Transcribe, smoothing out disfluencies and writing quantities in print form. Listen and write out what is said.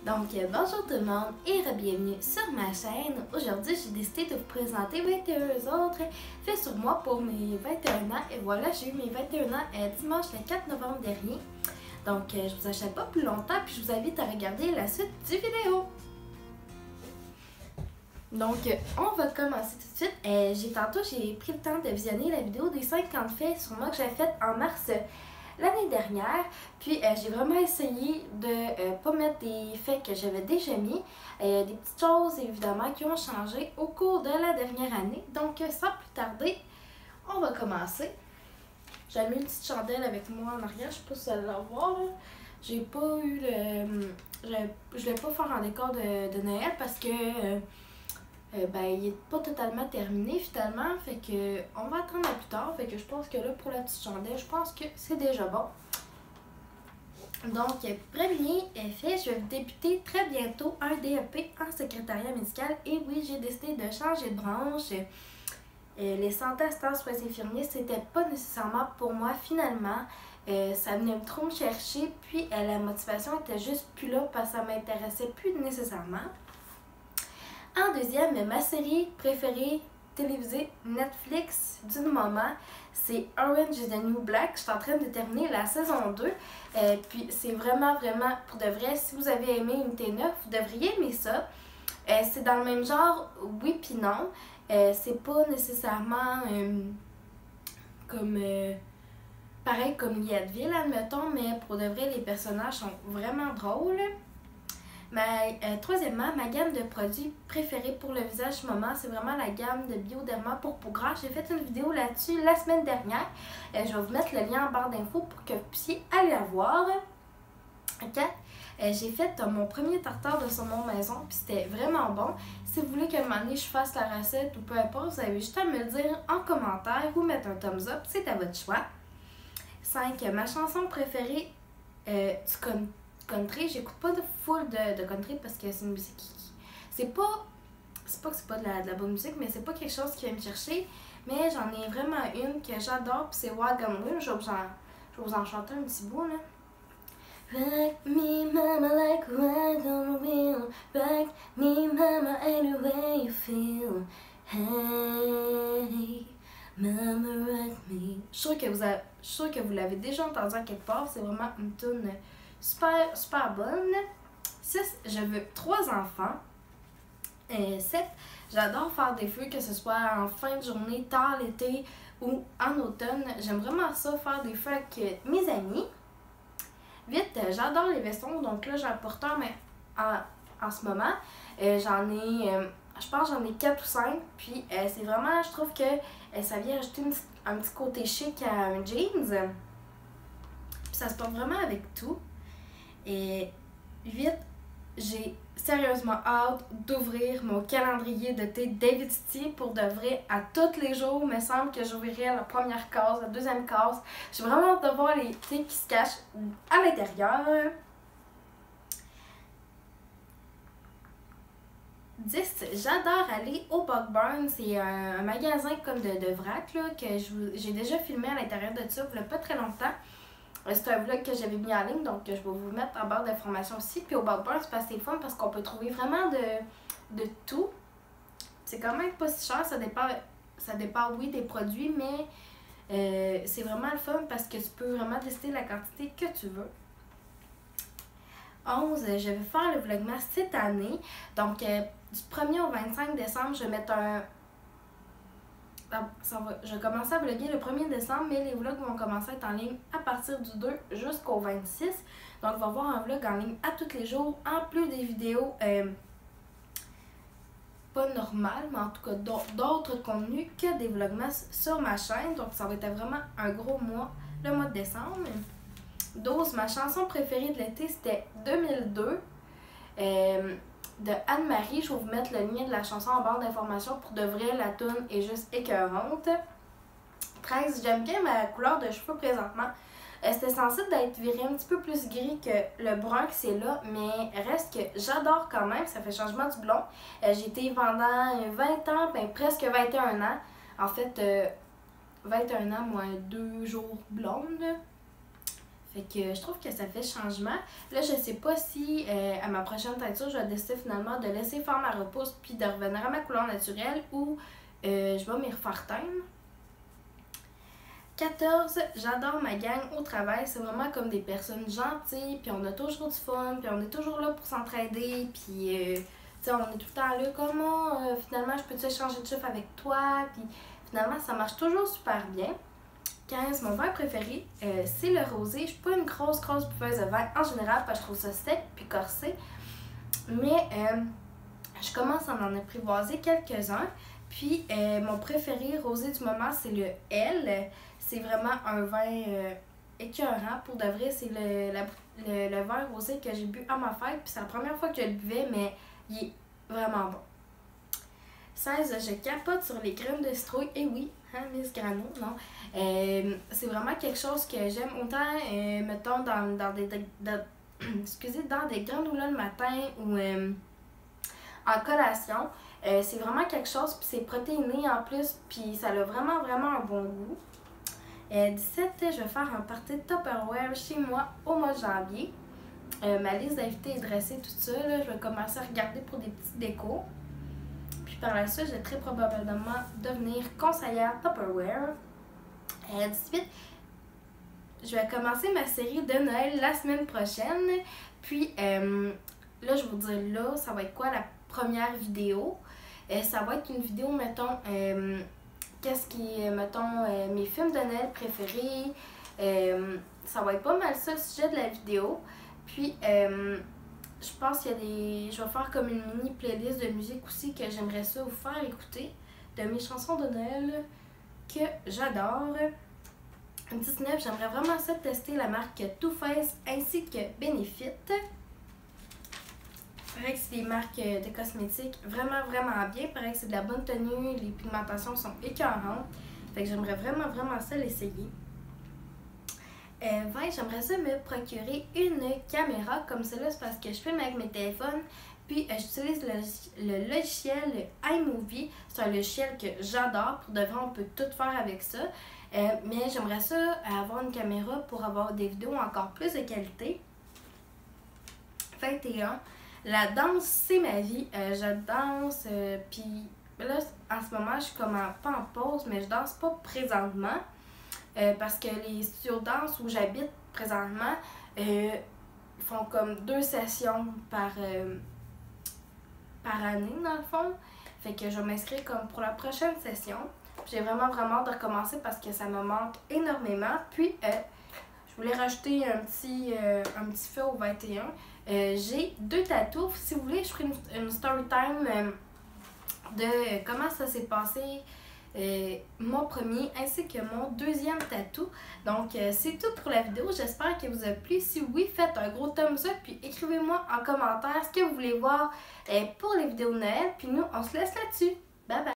Bonjour tout le monde et bienvenue sur ma chaîne. Aujourd'hui, j'ai décidé de vous présenter 21 autres faits sur moi pour mes 21 ans. Et voilà, j'ai eu mes 21 ans dimanche le 4 novembre dernier. Donc, je vous achète pas plus longtemps puis je vous invite à regarder la suite du vidéo. Donc, on va commencer tout de suite. Tantôt, j'ai pris le temps de visionner la vidéo des 50 faits sur moi que j'ai faite en mars l'année dernière. Puis, j'ai vraiment essayé de pas mettre des faits que j'avais déjà mis. Des petites choses, évidemment, qui ont changé au cours de la dernière année. Donc, sans plus tarder, on va commencer. J'ai mis une petite chandelle avec moi en arrière. Je sais pas si vous allez la voir. J'ai pas eu le... Je voulais pas faire un décor de Noël parce que... il est pas totalement terminé finalement, fait que on va attendre à plus tard, fait que je pense que là pour la petite chandelle, je pense que c'est déjà bon. Donc, premier effet, je vais débuter très bientôt un DEP en secrétariat médical et oui, j'ai décidé de changer de branche. Les santé assistants soins infirmiers, c'était pas nécessairement pour moi finalement. Ça venait trop me chercher, puis la motivation était juste plus là parce que ça m'intéressait plus nécessairement. En deuxième, ma série préférée télévisée Netflix du moment, c'est Orange is the New Black. Je suis en train de terminer la saison 2. Puis c'est vraiment, pour de vrai, si vous avez aimé Unité 9, vous devriez aimer ça. C'est dans le même genre, oui puis non. C'est pas nécessairement comme pareil comme Lietteville, admettons, mais pour de vrai, les personnages sont vraiment drôles. Troisièmement, ma gamme de produits préférés pour le visage du moment, c'est vraiment la gamme de Bioderma pour peau grasse. J'ai fait une vidéo là-dessus la semaine dernière. Je vais vous mettre le lien en barre d'infos pour que vous puissiez aller la voir. J'ai fait mon premier tartare de saumon maison, puis c'était vraiment bon. Si vous voulez qu'à un moment donné je fasse la recette ou peu importe, vous avez juste à me le dire en commentaire ou mettre un thumbs up, c'est à votre choix. 5. Ma chanson préférée du country, j'écoute pas de full de country parce que c'est une musique qui... C'est pas que c'est pas de la bonne musique, mais c'est pas quelque chose qui vient me chercher. Mais j'en ai vraiment une que j'adore, puis c'est Wagon Wheel. Je vais vous en chanter un petit bout, là. Rock me mama like a wagon wheel. Rock me mama any way you feel. Hey, mama rock me. Je suis sûre que vous l'avez déjà entendu à quelque part. C'est vraiment une tune super bonne. 6. Je veux 3 enfants. 7. J'adore faire des feux, que ce soit en fin de journée, tard l'été ou en automne. J'aime vraiment ça, faire des feux avec mes amis. 8. J'adore les vestons. Donc là, j'en porte un, mais en ce moment, j'en ai... je pense que j'en ai 4 ou 5. Puis c'est vraiment, je trouve que ça vient ajouter un petit côté chic à un jeans. Puis ça se porte vraiment avec tout. Et 8, j'ai sérieusement hâte d'ouvrir mon calendrier de thé David City pour de vrai. À tous les jours, il me semble que j'ouvrirai la première case, la deuxième case. J'ai vraiment hâte de voir les thés qui se cachent à l'intérieur. 10. J'adore aller au Buck Barn. C'est un magasin comme de vrac là, que j'ai déjà filmé à l'intérieur de ça il n'y a pas très longtemps. C'est un vlog que j'avais mis en ligne, donc je vais vous le mettre en barre d'informations aussi. Puis au Buck Barn, c'est assez fun parce qu'on peut trouver vraiment de tout. C'est quand même pas si cher, ça dépend oui des produits, mais c'est vraiment le fun parce que tu peux vraiment décider la quantité que tu veux. 11. Je vais faire le vlogmas cette année. Donc du 1er au 25 décembre, je vais mettre je vais commencer à vlogger le 1er décembre, mais les vlogs vont commencer à être en ligne à partir du 2 jusqu'au 26. Donc, on va voir un vlog en ligne à tous les jours, en plus des vidéos pas normales, mais en tout cas d'autres contenus que des vlogmas sur ma chaîne. Donc, ça va être vraiment un gros mois, le mois de décembre. 12. Ma chanson préférée de l'été, c'était 2002. De Anne-Marie. Je vais vous mettre le lien de la chanson en barre d'informations. Pour de vrai, la toune est juste écœurante. 13. J'aime bien ma couleur de cheveux présentement. C'était censé d'être viré un petit peu plus gris que le brun que c'est là, mais reste que j'adore quand même. Ça fait changement du blond. J'ai été pendant 20 ans, presque 21 ans. En fait, 21 ans moins 2 jours blonde. Fait que je trouve que ça fait changement. Là, je sais pas si à ma prochaine teinture, je vais décider finalement de laisser faire ma repousse puis de revenir à ma couleur naturelle ou je vais m'y refaire teindre. 14, j'adore ma gang au travail. C'est vraiment comme des personnes gentilles, puis on a toujours du fun, puis on est toujours là pour s'entraider, puis tu sais, on est tout le temps là comme finalement, je peux-tu échanger de chiffre avec toi, puis finalement, ça marche toujours super bien. 15, mon vin préféré, c'est le rosé. Je suis pas une grosse bouffeuse de vin en général parce que je trouve ça sec puis corsé. Mais je commence à en apprivoiser quelques-uns. Puis mon préféré rosé du moment, c'est le L. C'est vraiment un vin écœurant. Pour de vrai, c'est le vin rosé que j'ai bu à ma fête. Puis c'est la première fois que je le buvais, mais il est vraiment bon. 16, je capote sur les graines de citrouille. Et oui, hein, Miss Grano, non. C'est vraiment quelque chose que j'aime autant, mettons, dans des granolas le matin ou en collation. C'est vraiment quelque chose, puis c'est protéiné en plus, puis ça a vraiment un bon goût. 17, je vais faire un party de Tupperware chez moi au mois de janvier. Ma liste d'invités est dressée, tout ça. Là, je vais commencer à regarder pour des petits décos. Puis par la suite, je vais très probablement devenir conseillère Tupperware. 18, je vais commencer ma série de Noël la semaine prochaine. Puis là, je vais vous dire là, ça va être quoi la première vidéo. Ça va être une vidéo, mettons, qu'est-ce qui est, mettons, mes films de Noël préférés. Ça va être pas mal ça le sujet de la vidéo. Puis, je pense qu'il y a des... Je vais faire comme une mini playlist de musique aussi que j'aimerais ça vous faire écouter. De mes chansons de Noël que j'adore. 19, j'aimerais vraiment ça tester la marque Too Faced ainsi que Benefit. Il paraît que c'est des marques de cosmétiques vraiment bien. Il paraît que c'est de la bonne tenue, les pigmentations sont écœurantes. Fait que j'aimerais vraiment ça l'essayer. 20, j'aimerais ça me procurer une caméra comme celle-là, c'est parce que je filme avec mes téléphones. Puis j'utilise le logiciel iMovie. C'est un logiciel que j'adore. Pour de vrai, on peut tout faire avec ça. Mais j'aimerais ça avoir une caméra pour avoir des vidéos encore plus de qualité. 21. La danse, c'est ma vie. Je danse, puis là, en ce moment, je suis comme pas en pause, mais je danse pas présentement. Parce que les studios de danse où j'habite présentement font comme 2 sessions par année, dans le fond. Fait que je vais m'inscrire comme pour la prochaine session. J'ai vraiment hâte de recommencer parce que ça me manque énormément. Puis, je voulais rajouter un petit feu au 21. J'ai 2 tatous. Si vous voulez, je ferai une story time de comment ça s'est passé, mon premier ainsi que mon deuxième tatou. Donc, c'est tout pour la vidéo. J'espère qu'elle vous a plu. Si oui, faites un gros thumbs up puis écrivez-moi en commentaire ce que vous voulez voir pour les vidéos de Noël. Puis nous, on se laisse là-dessus. Bye bye!